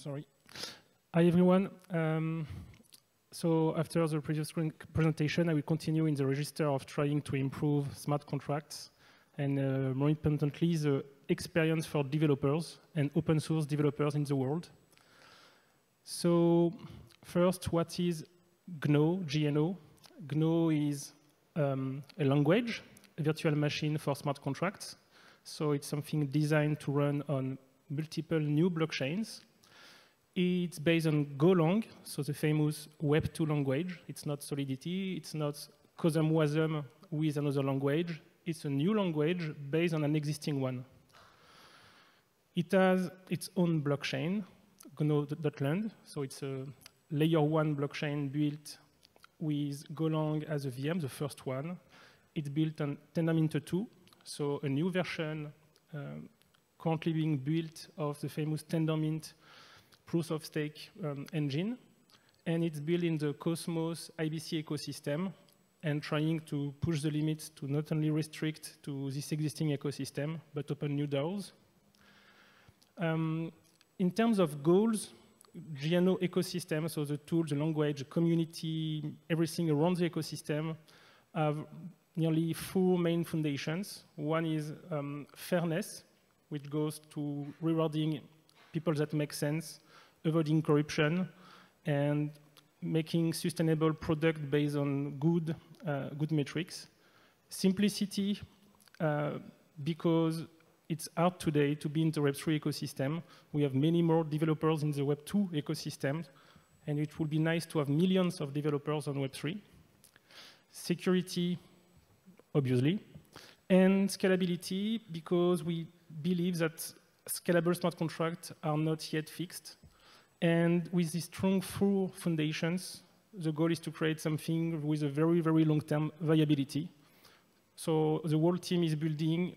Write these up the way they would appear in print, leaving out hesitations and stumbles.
Sorry. Hi, everyone. So after the previous presentation, I will continue in the register of trying to improve smart contracts and more importantly, the experience for developers and open source developers in the world. So first, what is Gno, G-N-O? Gno is a language, a virtual machine for smart contracts. So it's something designed to run on multiple new blockchains. It's based on Gno.land, so the famous Web 2 language. It's not Solidity, it's not COSM-WASM with another language. It's a new language based on an existing one. It has its own blockchain, Gno.land, so it's a layer 1 blockchain built with Golang as a VM, the first one. It's built on Tendermint 2, so a new version currently being built of the famous Tendermint proof of stake engine. And it's built in the Cosmos IBC ecosystem and trying to push the limits to not only restrict to this existing ecosystem, but open new doors. In terms of goals, GNO ecosystem, so the tool, the language, the community, everything around the ecosystem have nearly 4 main foundations. One is fairness, which goes to rewarding people that make sense, avoiding corruption, and making sustainable product based on good metrics. Simplicity, because it's hard today to be in the Web3 ecosystem. We have many more developers in the Web2 ecosystem, and it would be nice to have millions of developers on Web3. Security, obviously, and scalability, because we believe that scalable smart contracts are not yet fixed. And with these strong 4 foundations, the goal is to create something with a very, very long-term viability. So the whole team is building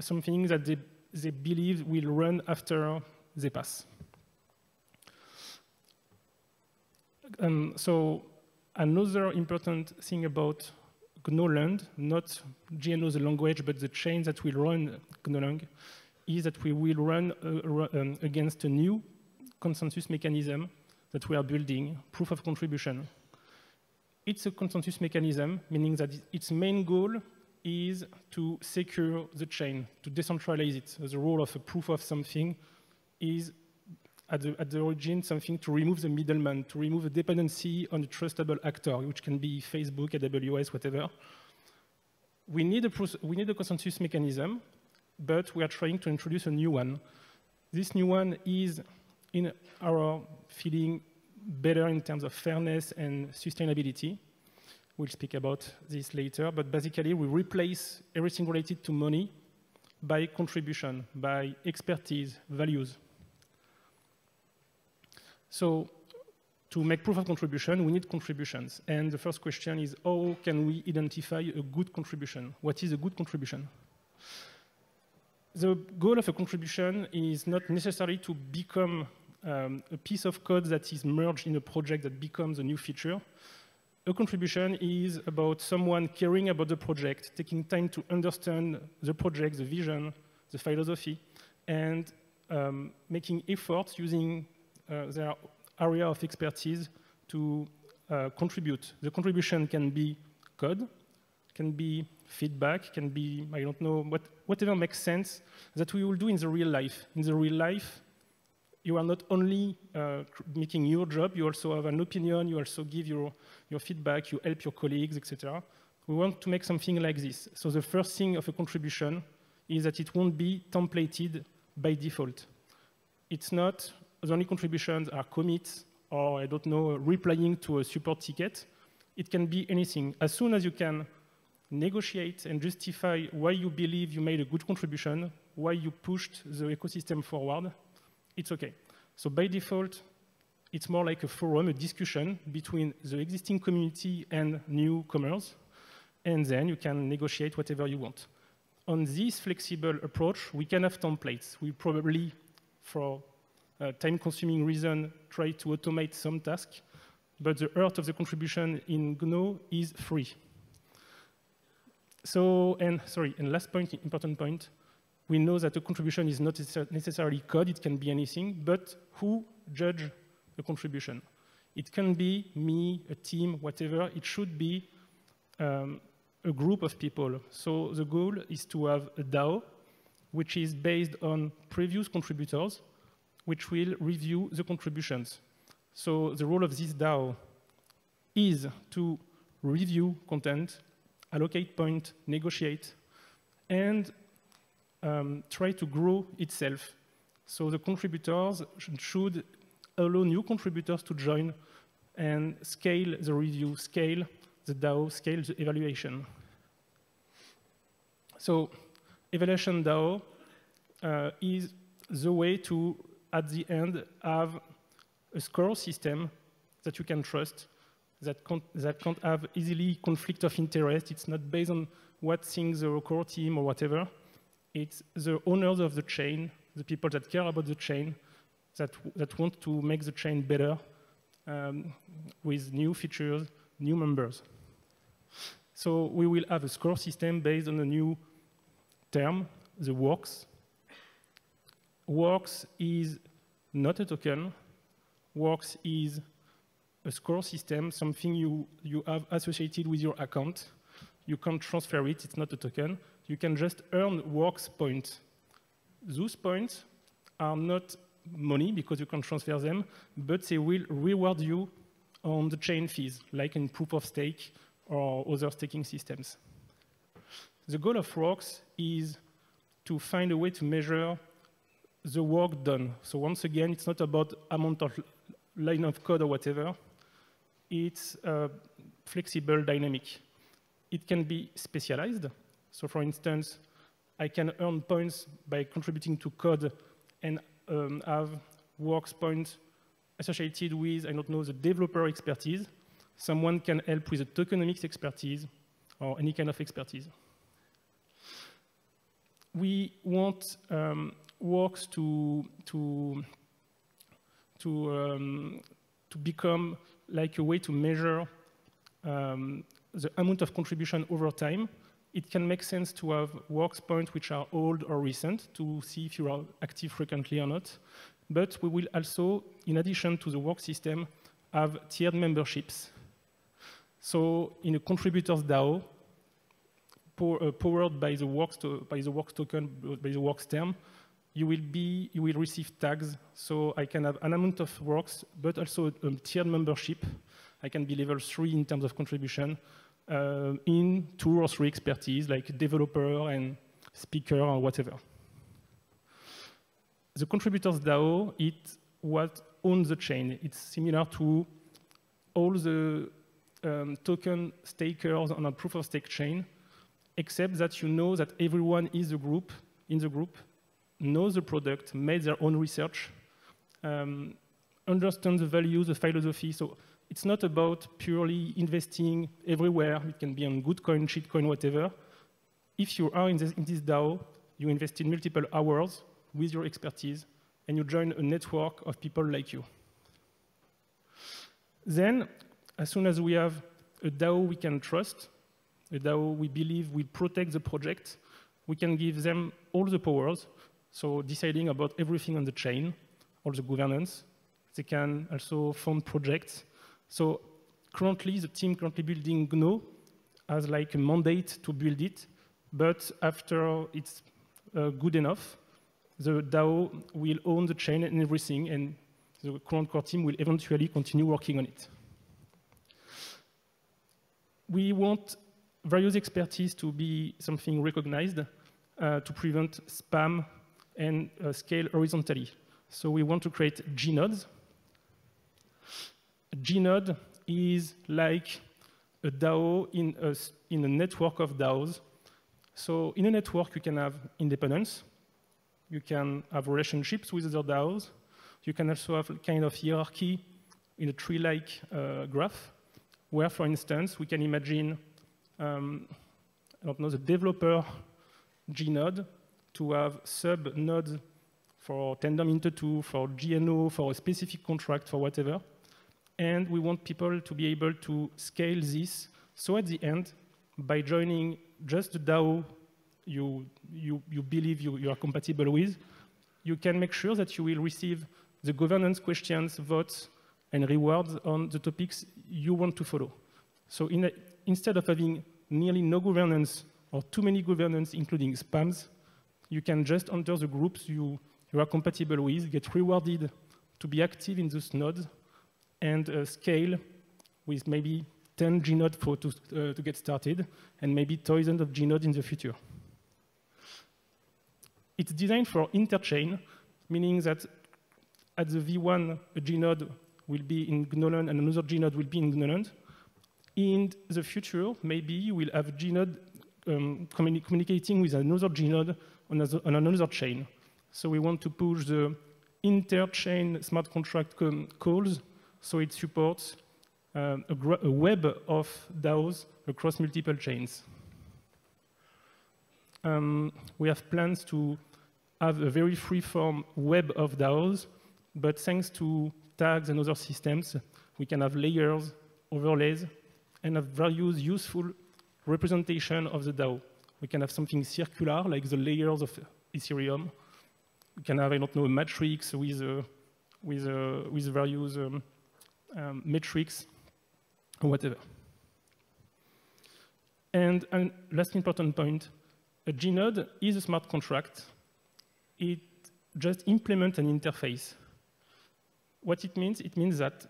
something that they believe will run after they pass. So another important thing about Gno.land, not GNO the language, but the chain that will run Gno.land, is that we will run against a new consensus mechanism that we are building, proof of contribution. It's a consensus mechanism, meaning that its main goal is to secure the chain, to decentralize it. The role of a proof of something is, at the origin, something to remove the middleman, to remove a dependency on a trustable actor, which can be Facebook, AWS, whatever. We need a consensus mechanism, but we are trying to introduce a new one. This new one is, in our feeling, better in terms of fairness and sustainability. We'll speak about this later, but basically we replace everything related to money by contribution, by expertise, values. So to make proof of contribution, we need contributions. And the first question is, how can we identify a good contribution? What is a good contribution? The goal of a contribution is not necessarily to become a piece of code that is merged in a project that becomes a new feature. A contribution is about someone caring about the project, taking time to understand the project, the vision, the philosophy, and making efforts using their area of expertise to contribute. The contribution can be code, can be feedback, can be, I don't know, whatever makes sense that we will do in the real life. In the real life, you are not only making your job, you also have an opinion, you also give your feedback, you help your colleagues, etc. We want to make something like this. So the first thing of a contribution is that it won't be templated by default. It's not, the only contributions are commits, or I don't know, replying to a support ticket. It can be anything. As soon as you can negotiate and justify why you believe you made a good contribution, why you pushed the ecosystem forward, it's okay. So by default, it's more like a forum, a discussion between the existing community and newcomers, and then you can negotiate whatever you want. On this flexible approach, we can have templates. We probably, for time-consuming reason, try to automate some tasks, but the heart of the contribution in Gno is free. So, and last point, important point, we know that a contribution is not necessarily code, it can be anything, but who judge the contribution? It can be me, a team, whatever. It should be a group of people. So the goal is to have a DAO, which is based on previous contributors, which will review the contributions. So the role of this DAO is to review content, allocate points, negotiate, and try to grow itself. So the contributors should allow new contributors to join and scale the review, scale the DAO, scale the evaluation. So evaluation DAO is the way to, at the end, have a score system that you can trust, that can't have easily conflict of interest. It's not based on what thinks the core team or whatever. It's the owners of the chain, the people that care about the chain, that want to make the chain better with new features, new members. So we will have a score system based on a new term, the works. Works is not a token. Works is a score system, something you have associated with your account. You can't transfer it, it's not a token. You can just earn works points. Those points are not money because you can transfer them, but they will reward you on the chain fees, like in proof of stake or other staking systems. The goal of works is to find a way to measure the work done. So once again, it's not about amount of line of code or whatever. It's flexible, dynamic. It can be specialized. So for instance, I can earn points by contributing to code and have works points associated with, I don't know, the developer expertise. Someone can help with the tokenomics expertise or any kind of expertise. We want works to become like a way to measure the amount of contribution over time. It can make sense to have works points which are old or recent to see if you are active frequently or not. But we will also, in addition to the work system, have tiered memberships. So in a contributors DAO, powered by the works token, by the works term, you will receive tags. So I can have an amount of works, but also a tiered membership. I can be level 3 in terms of contribution in 2 or 3 expertise, like developer and speaker or whatever. The contributors DAO, it's what owns the chain. It's similar to all the token stakers on a proof of stake chain, except that you know that everyone in the group knows the product, made their own research, understands the value, the philosophy. So it's not about purely investing everywhere. It can be on good coin, shit coin, whatever. If you are in this DAO, you invest in multiple hours with your expertise, and you join a network of people like you. Then, as soon as we have a DAO we can trust, a DAO we believe will protect the project, we can give them all the powers, so deciding about everything on the chain, all the governance. They can also fund projects. So currently, the team currently building Gno has like a mandate to build it, but after it's good enough, the DAO will own the chain and everything, and the current core team will eventually continue working on it. We want various expertise to be something recognized to prevent spam and scale horizontally. So we want to create Gnodes. Gnode is like a DAO in a network of DAOs. So in a network, you can have independence. You can have relationships with other DAOs. You can also have a kind of hierarchy in a tree-like graph, where, for instance, we can imagine, I don't know, the developer Gnode to have sub-nodes for Tandem Inter 2, for GNO, for a specific contract, for whatever. And we want people to be able to scale this. So at the end, by joining just the DAO you believe you are compatible with, you can make sure that you will receive the governance questions, votes, and rewards on the topics you want to follow. So instead of having nearly no governance or too many governance, including spams, you can just enter the groups you are compatible with, get rewarded to be active in those nodes, and scale with maybe 10 gnodes to get started, and maybe thousands of gnodes in the future. It's designed for interchain, meaning that at the V1, a gnode will be in Gno.land and another gnode will be in Gno.land. In the future, maybe you will have gnode communicating with another gnode on another chain. So we want to push the interchain smart contract calls so it supports a web of DAOs across multiple chains. We have plans to have a very free-form web of DAOs, but thanks to tags and other systems, we can have layers, overlays, and have various useful representation of the DAO. We can have something circular, like the layers of Ethereum. We can have, I don't know, a matrix with various metrics, or whatever. And last important point, a gnode is a smart contract. It just implements an interface. What it means that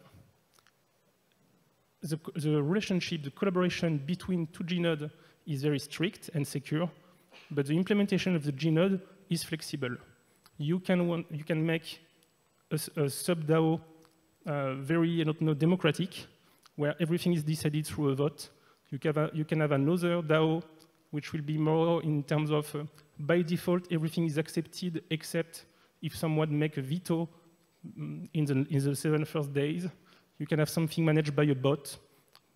the relationship, the collaboration between two gnodes is very strict and secure, but the implementation of the gnode is flexible. You can make a sub-DAO very, I don't know, democratic, where everything is decided through a vote. You can have another DAO which will be more in terms of, by default, everything is accepted except if someone makes a veto in the 7 first days. You can have something managed by a bot.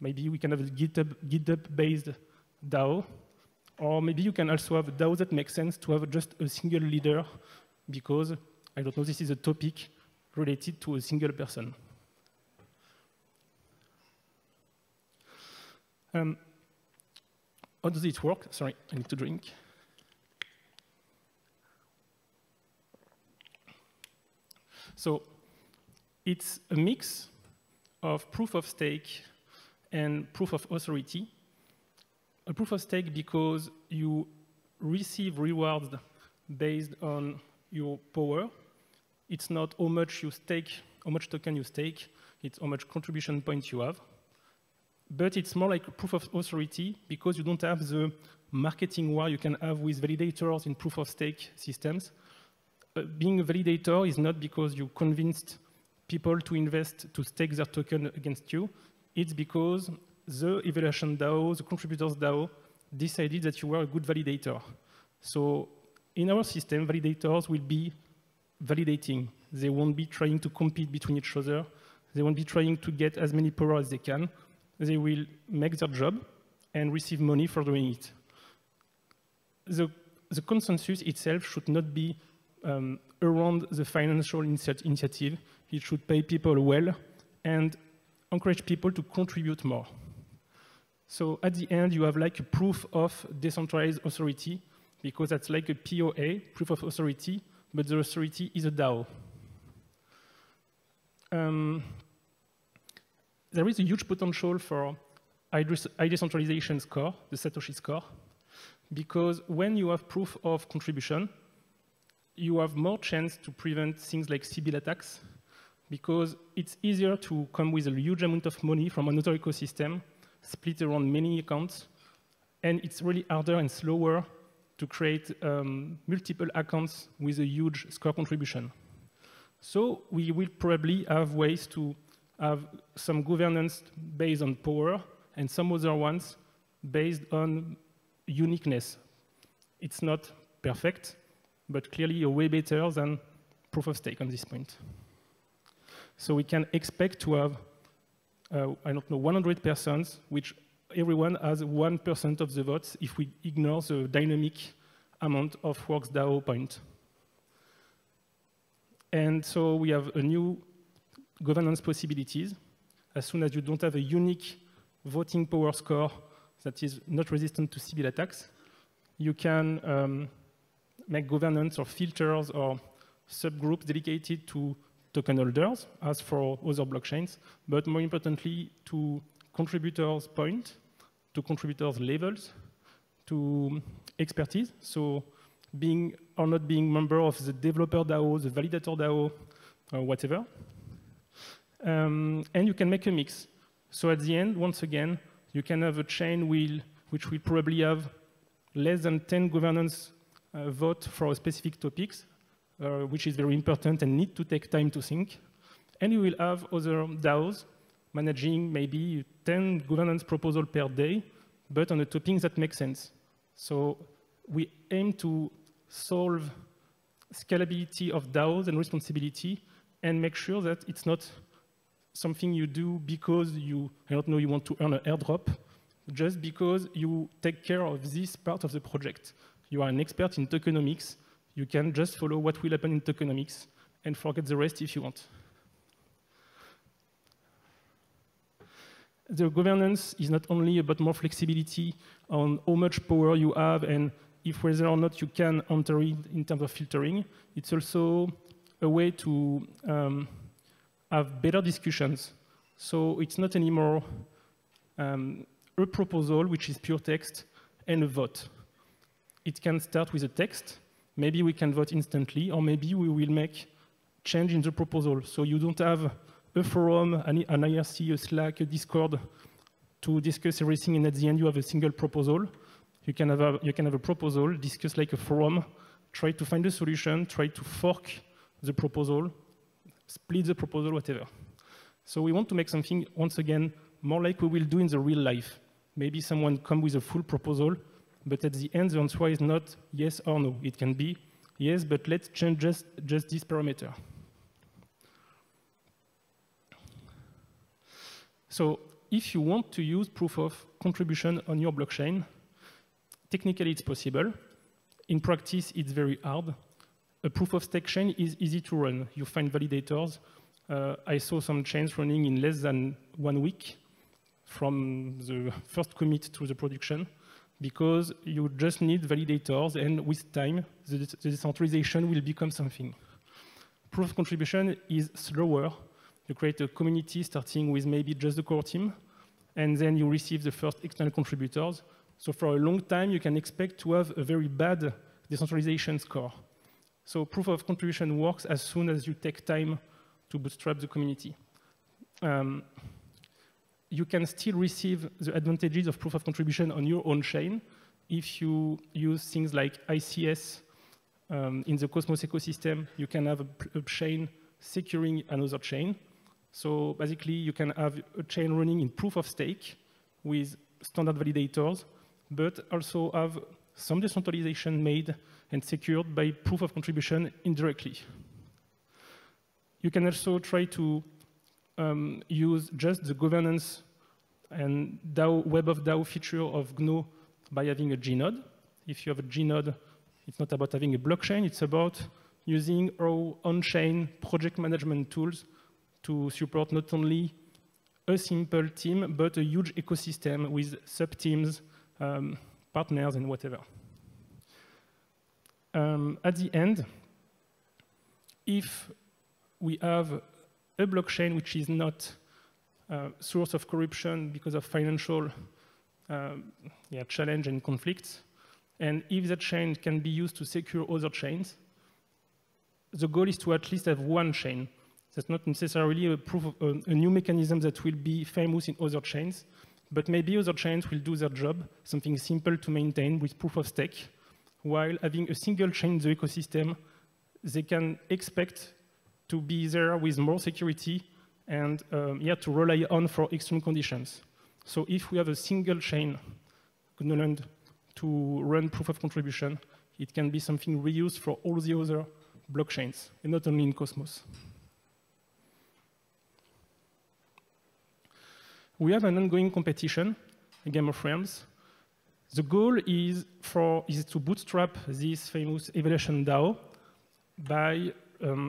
Maybe we can have a GitHub-based DAO. Or maybe you can also have a DAO that makes sense to have just a single leader because, I don't know, this is a topic related to a single person. How does it work? Sorry, I need to drink. So it's a mix of proof of stake and proof of authority. A proof of stake because you receive rewards based on your power. It's not how much you stake, how much token you stake, it's how much contribution points you have. But it's more like a proof of authority because you don't have the marketing war you can have with validators in proof of stake systems. Being a validator is not because you convinced people to invest, to stake their token against you. It's because the evaluation DAO, the contributors DAO, decided that you were a good validator. So in our system, validators will be validating. They won't be trying to compete between each other. They won't be trying to get as many power as they can. They will make their job and receive money for doing it. The consensus itself should not be around the financial initiative. It should pay people well and encourage people to contribute more. So at the end, you have like a proof of decentralized authority because that's like a POA, proof of authority, but the authority is a DAO. There is a huge potential for high decentralization score, the Satoshi score, because when you have proof of contribution, you have more chance to prevent things like Sybil attacks, because it's easier to come with a huge amount of money from another ecosystem, split around many accounts, and it's really harder and slower to create multiple accounts with a huge score contribution. So we will probably have ways to have some governance based on power and some other ones based on uniqueness. It's not perfect, but clearly way better than proof of stake on this point. So we can expect to have, I don't know, 100 persons, which everyone has 1% of the votes if we ignore the dynamic amount of works DAO point. And so we have a new governance possibilities. As soon as you don't have a unique voting power score that is not resistant to Sybil attacks, You can make governance or filters or subgroups dedicated to token holders, as for other blockchains, but more importantly, to contributors' point, to contributors' levels, to expertise. So being or not being member of the developer DAO, the validator DAO, or whatever. And you can make a mix. So at the end, once again, you can have a chain which will probably have less than 10 governance votes for specific topics, which is very important and need to take time to think. And you will have other DAOs managing maybe 10 governance proposals per day, but on a topic that makes sense. So we aim to solve scalability of DAOs and responsibility and make sure that it's not something you do because you want to earn an airdrop, just because you take care of this part of the project. You are an expert in tokenomics. You can just follow what will happen in tokenomics and forget the rest if you want. The governance is not only about more flexibility on how much power you have and if whether or not you can enter it in terms of filtering. It's also a way to have better discussions. So it's not anymore a proposal, which is pure text, and a vote. It can start with a text. Maybe we can vote instantly, or maybe we will make change in the proposal. So you don't have a forum, an IRC, a Slack, a Discord to discuss everything, and at the end you have a single proposal. You can have a proposal, discuss like a forum, try to find a solution, try to fork the proposal, split the proposal, whatever. So we want to make something, once again, more like we will do in the real life. Maybe someone come with a full proposal, but at the end the answer is not yes or no. It can be yes, but let's change just this parameter. So if you want to use proof of contribution on your blockchain, technically it's possible. In practice, it's very hard. A proof of stake chain is easy to run. You find validators. I saw some chains running in less than 1 week from the first commit to the production, because you just need validators, and with time, the decentralization will become something. Proof of contribution is slower. You create a community starting with maybe just the core team, and then you receive the first external contributors. So for a long time, you can expect to have a very bad decentralization score. So proof of contribution works as soon as you take time to bootstrap the community. You can still receive the advantages of proof of contribution on your own chain if you use things like ICS. In the Cosmos ecosystem, you can have a chain securing another chain. So basically, you can have a chain running in proof of stake with standard validators, but also have some decentralization made and secured by proof of contribution indirectly. You can also try to use just the governance and DAO, web of DAO feature of Gno by having a Gnode. If you have a Gnode, it's not about having a blockchain, it's about using our on-chain project management tools to support not only a simple team, but a huge ecosystem with sub-teams, partners, and whatever. At the end, if we have a blockchain which is not a source of corruption because of financial challenge and conflicts, and if that chain can be used to secure other chains, the goal is to at least have one chain. That's not necessarily a new mechanism that will be famous in other chains, but maybe other chains will do their job, something simple to maintain with proof of stake, while having a single chain in the ecosystem, they can expect to be there with more security and to rely on for extreme conditions. So if we have a single chain, Gno.land, to run proof of contribution, it can be something reused for all the other blockchains, and not only in Cosmos. We have an ongoing competition, a Game of Realms. The goal is to bootstrap this famous Evaluation DAO by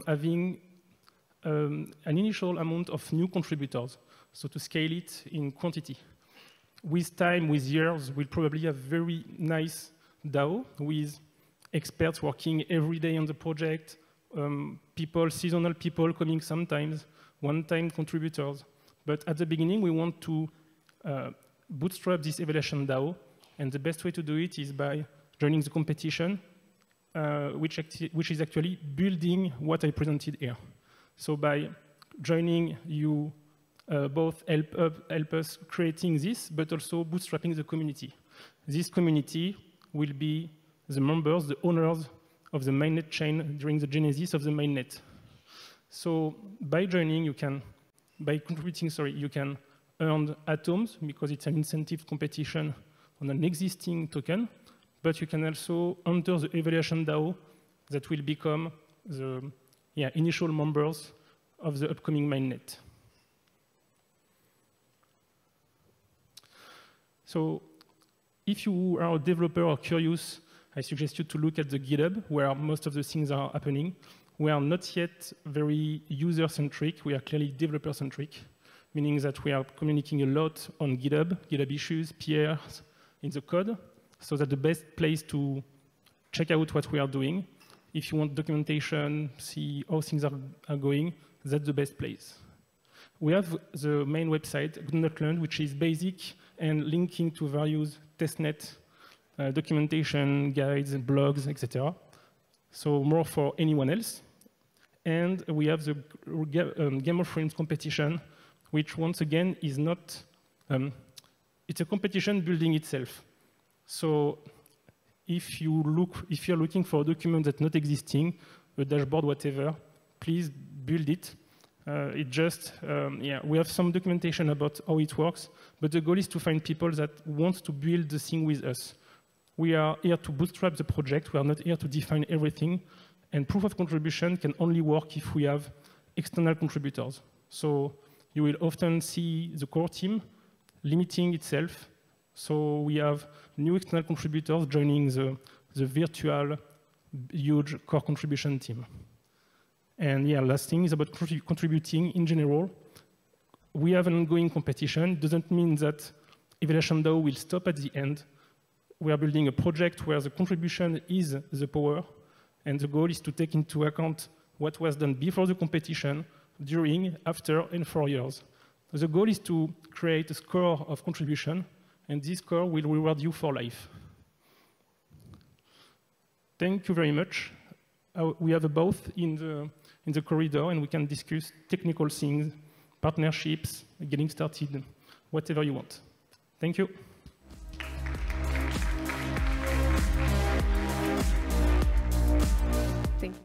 having an initial amount of new contributors, so to scale it in quantity. With time, with years, we'll probably have very nice DAO with experts working every day on the project, people, seasonal people coming sometimes, one-time contributors. But at the beginning, we want to bootstrap this evaluation DAO, and the best way to do it is by joining the competition, which is actually building what I presented here. So by joining, you both help us creating this, but also bootstrapping the community. This community will be the members, the owners of the mainnet chain during the genesis of the mainnet. So by joining, you can, by contributing, sorry, you can earn atoms because it's an incentive competition on an existing token, but you can also enter the evaluation DAO that will become the initial members of the upcoming mainnet. So if you are a developer or curious, I suggest you to look at the GitHub, where most of the things are happening. We are not yet very user-centric. We are clearly developer-centric, meaning that we are communicating a lot on GitHub, GitHub issues, PRs in the code, so that the best place to check out what we are doing. If you want documentation, see how things are going, that's the best place. We have the main website, Gno.land, which is basic and linking to various testnet documentation, guides, blogs, etc. So more for anyone else. And we have the Game of Thrones competition, which once again is not, it's a competition building itself. So if you're looking for a document that's not existing, a dashboard, whatever, please build it. We have some documentation about how it works, but the goal is to find people that want to build the thing with us. We are here to bootstrap the project. We are not here to define everything. And proof of contribution can only work if we have external contributors. So you will often see the core team limiting itself. So we have new external contributors joining the virtual huge core contribution team. And last thing is about contributing in general. We have an ongoing competition. It doesn't mean that Evaluation DAO will stop at the end. We are building a project where the contribution is the power, and the goal is to take into account what was done before the competition, during, after, and 4 years. The goal is to create a score of contribution, and this score will reward you for life. Thank you very much. We have a booth in the corridor, and we can discuss technical things, partnerships, getting started, whatever you want. Thank you. Thank you.